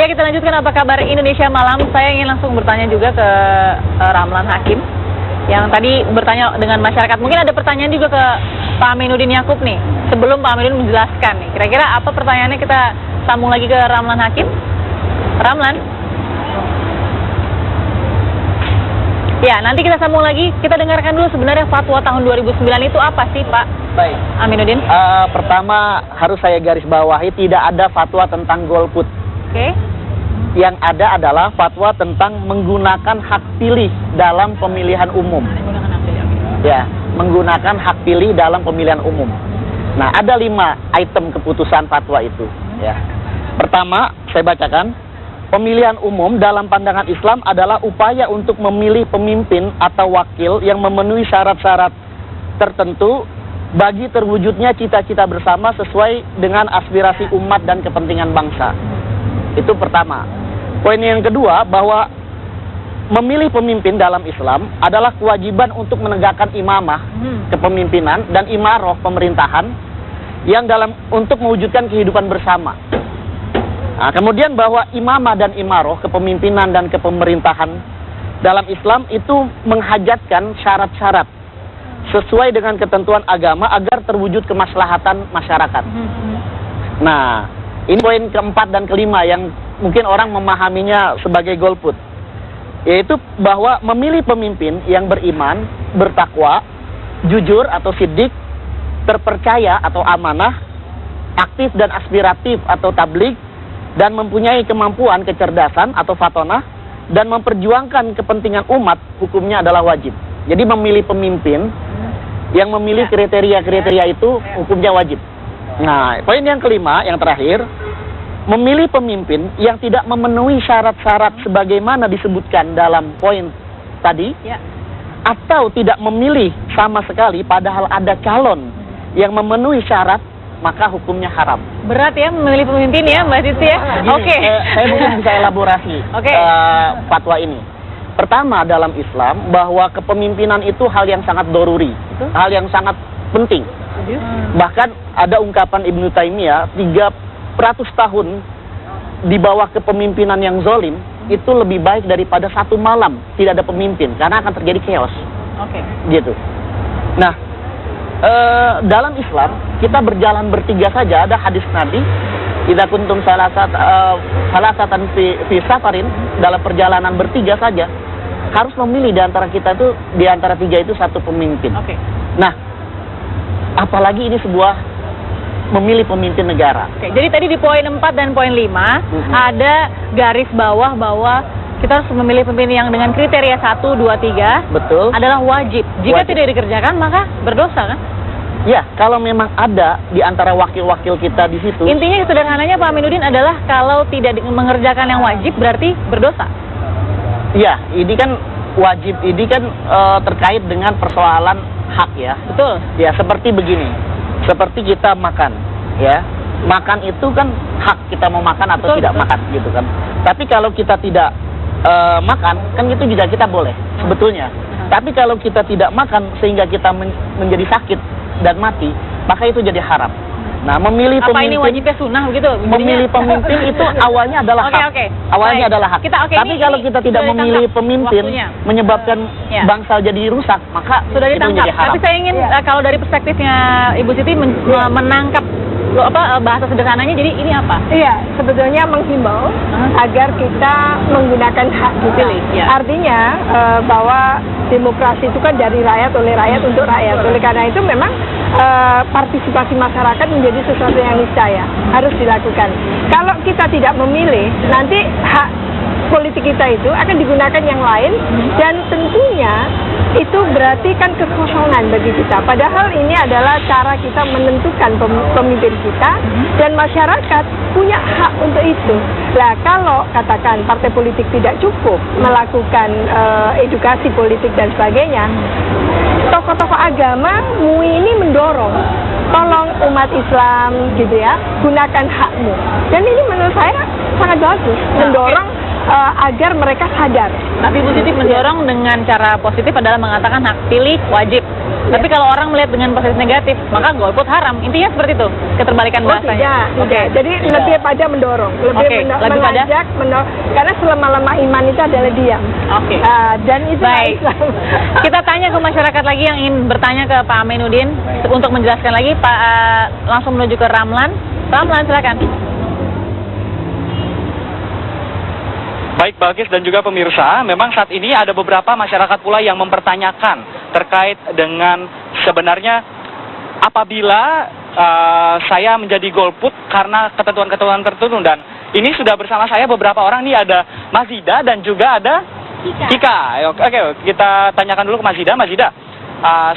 Ya, kita lanjutkan apa kabar Indonesia Malam. Saya ingin langsung bertanya juga ke Ramlan Hakim yang tadi bertanya dengan masyarakat. Mungkin ada pertanyaan juga ke Pak Aminuddin Yaakob nih. Sebelum Pak Aminuddin menjelaskan nih, kira-kira apa pertanyaannya, kita sambung lagi ke Ramlan Hakim. Ramlan? Ya, nanti kita sambung lagi. Kita dengarkan dulu sebenarnya fatwa tahun 2009 itu apa sih, Pak? Baik. Aminuddin? Pertama, harus saya garis bawahi, tidak ada fatwa tentang golput. Oke. Yang ada adalah fatwa tentang menggunakan hak pilih dalam pemilihan umum. Ya, menggunakan hak pilih dalam pemilihan umum. Nah, ada 5 item keputusan fatwa itu. Ya. Pertama, saya bacakan. Pemilihan umum dalam pandangan Islam adalah upaya untuk memilih pemimpin atau wakil yang memenuhi syarat-syarat tertentu bagi terwujudnya cita-cita bersama sesuai dengan aspirasi umat dan kepentingan bangsa. Itu pertama. Poin yang kedua, bahwa memilih pemimpin dalam Islam adalah kewajiban untuk menegakkan imamah kepemimpinan dan imaroh pemerintahan yang untuk mewujudkan kehidupan bersama. Nah, kemudian bahwa imamah dan imaroh kepemimpinan dan kepemerintahan dalam Islam itu menghajatkan syarat-syarat sesuai dengan ketentuan agama agar terwujud kemaslahatan masyarakat. Nah, ini poin keempat dan kelima yang mungkin orang memahaminya sebagai golput, yaitu bahwa memilih pemimpin yang beriman, bertakwa, jujur atau siddiq, terpercaya atau amanah, aktif dan aspiratif atau tabligh, dan mempunyai kemampuan kecerdasan atau fatonah, dan memperjuangkan kepentingan umat, hukumnya adalah wajib. Jadi memilih pemimpin yang memilih kriteria-kriteria itu hukumnya wajib. Nah, poin yang kelima, yang terakhir, memilih pemimpin yang tidak memenuhi syarat-syarat sebagaimana disebutkan dalam poin tadi, atau tidak memilih sama sekali padahal ada calon yang memenuhi syarat, maka hukumnya haram. Berat ya memilih pemimpin ya, Mbak Siti ya? Oke. Saya mungkin bisa elaborasi fatwa ini. Pertama, dalam Islam, bahwa kepemimpinan itu hal yang sangat doruri, hal yang sangat penting. Bahkan ada ungkapan Ibnu Taimiyah, 300 tahun di bawah kepemimpinan yang zolim, itu lebih baik daripada 1 malam tidak ada pemimpin, karena akan terjadi chaos. Gitu. Nah, dalam Islam kita berjalan bertiga saja. Ada hadis Nabi, idza kuntum salasatan fi safarin, dalam perjalanan bertiga saja harus memilih di antara kita itu, di antara 3 itu 1 pemimpin. Nah, apalagi ini sebuah memilih pemimpin negara. Jadi tadi di poin 4 dan poin 5 ada garis bawah bahwa kita harus memilih pemimpin yang dengan kriteria 1, 2, 3. Betul. Adalah wajib. Jika tidak dikerjakan maka berdosa kan? Ya, kalau memang ada di antara wakil-wakil kita di situ. Intinya sederhananya Pak Aminuddin adalah kalau tidak mengerjakan yang wajib berarti berdosa. Ya, ini kan wajib, ini kan terkait dengan persoalan hak ya. Betul. Ya, seperti begini. Seperti kita makan, ya. Makan itu kan hak, kita mau makan atau tidak makan gitu kan. Tapi kalau kita tidak makan, kan itu juga kita boleh sebetulnya. Tapi kalau kita tidak makan sehingga kita menjadi sakit dan mati, maka itu jadi haram. Nah, memilih pemimpin, ini wajibnya sunnah begitu? Memilih pemimpin itu awalnya adalah hak. Awalnya adalah hak. Tapi kalau kita tidak memilih pemimpin menyebabkan bangsa jadi rusak, maka sudah itu ditangkap. jadi haram. Tapi saya ingin kalau dari perspektifnya Ibu Siti menangkap bahasa sederhananya, jadi ini apa? Iya, sebetulnya menghimbau agar kita menggunakan hak kita. Artinya bahwa demokrasi itu kan dari rakyat, oleh rakyat, untuk rakyat. Oleh karena itu memang partisipasi masyarakat menjadi sesuatu yang niscaya, harus dilakukan. Kalau kita tidak memilih, nanti hak politik kita itu akan digunakan yang lain, dan tentunya itu berarti kan kekosongan bagi kita. Padahal ini adalah cara kita menentukan pemimpin kita, dan masyarakat punya hak untuk itu. Nah, kalau katakan partai politik tidak cukup melakukan edukasi politik dan sebagainya, tokoh-tokoh agama MUI ini mendorong, tolong umat Islam gitu ya, gunakan hakmu. Dan ini menurut saya sangat bagus, mendorong agar mereka sadar. Tapi Bu Siti mendorong dengan cara positif adalah mengatakan hak pilih wajib. Tapi kalau orang melihat dengan positif negatif, maka golput haram. Intinya seperti itu, keterbalikan bahasanya. Tidak. Jadi lebih pada mendorong, lebih lebih pada mengajak, karena selama-lama iman itu adalah diam. Dan itu baik. Kita tanya ke masyarakat lagi yang ingin bertanya ke Pak Aminuddin untuk menjelaskan lagi. Pak, langsung menuju ke Ramlan. Ramlan, silakan. Baik Balkis dan juga pemirsa, memang saat ini ada beberapa masyarakat pula yang mempertanyakan terkait dengan sebenarnya apabila saya menjadi golput karena ketentuan-ketentuan tertentu, dan ini sudah bersama saya beberapa orang, nih ada Mas Zida dan juga ada Kika. Oke, kita tanyakan dulu ke Mas Zida. Mas Zida,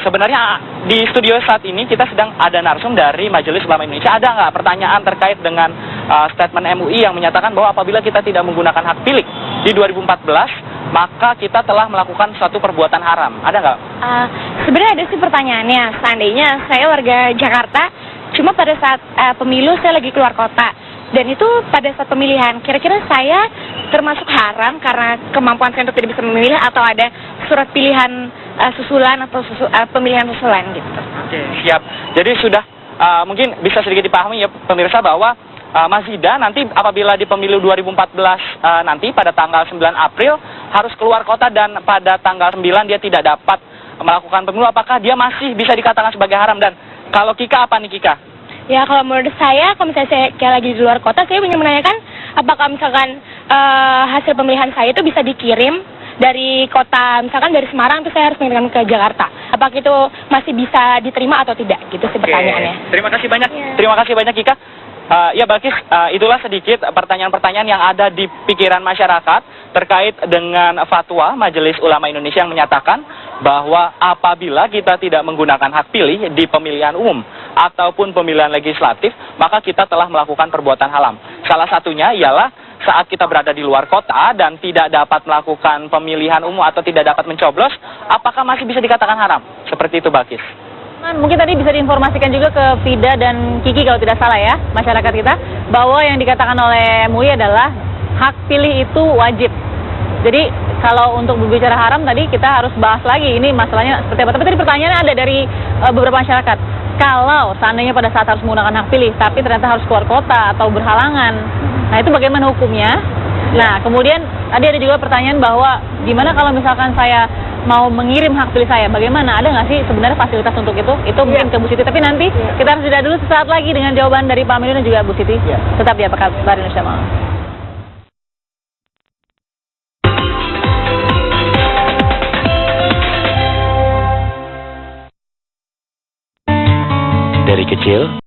sebenarnya di studio saat ini kita sedang ada narsum dari Majelis Ulama Indonesia. Ada nggak pertanyaan terkait dengan statement MUI yang menyatakan bahwa apabila kita tidak menggunakan hak pilih di 2014, maka kita telah melakukan suatu perbuatan haram? Ada nggak? Sebenarnya ada sih pertanyaannya. Seandainya saya warga Jakarta, cuma pada saat pemilu saya lagi keluar kota, dan itu pada saat pemilihan, kira-kira saya termasuk haram karena kemampuan saya untuk tidak bisa memilih, atau ada surat pilihan susulan atau pemilihan susulan gitu? Oke, siap. Jadi sudah mungkin bisa sedikit dipahami ya pemirsa bahwa Mas Zida nanti apabila di pemilu 2014 nanti pada tanggal 9 April harus keluar kota, dan pada tanggal 9 dia tidak dapat melakukan pemilu, apakah dia masih bisa dikatakan sebagai haram? Dan kalau Kika, apa nih Kika? Ya, kalau menurut saya, kalau misalnya saya kayak lagi di luar kota, saya ingin menanyakan apakah misalkan hasil pemilihan saya itu bisa dikirim dari kota, misalkan dari Semarang, terus saya harus mengirimkan ke Jakarta. Apakah itu masih bisa diterima atau tidak? Gitu sih pertanyaannya. Terima kasih banyak. Ya. Terima kasih banyak Kika. Ya Balkis, itulah sedikit pertanyaan-pertanyaan yang ada di pikiran masyarakat terkait dengan fatwa Majelis Ulama Indonesia yang menyatakan bahwa apabila kita tidak menggunakan hak pilih di pemilihan umum ataupun pemilihan legislatif, maka kita telah melakukan perbuatan haram. Salah satunya ialah saat kita berada di luar kota dan tidak dapat melakukan pemilihan umum atau tidak dapat mencoblos, apakah masih bisa dikatakan haram? Seperti itu Balkis. Mungkin tadi bisa diinformasikan juga ke Fida dan Kiki kalau tidak salah ya, masyarakat kita, bahwa yang dikatakan oleh MUI adalah hak pilih itu wajib. Jadi kalau untuk berbicara haram tadi kita harus bahas lagi ini masalahnya seperti apa. Tapi tadi pertanyaannya ada dari beberapa masyarakat. Kalau seandainya pada saat harus menggunakan hak pilih tapi ternyata harus keluar kota atau berhalangan, nah itu bagaimana hukumnya? Nah kemudian tadi ada juga pertanyaan bahwa gimana kalau misalkan saya mau mengirim hak pilih saya, bagaimana? Ada nggak sih sebenarnya fasilitas untuk itu? Itu mungkin ke Bu Siti, tapi nanti kita harus jeda dulu sesaat lagi dengan jawaban dari Pak Aminuddin dan juga Bu Siti. Tetap di Apa Kabar Indonesia Malam. Dari kecil,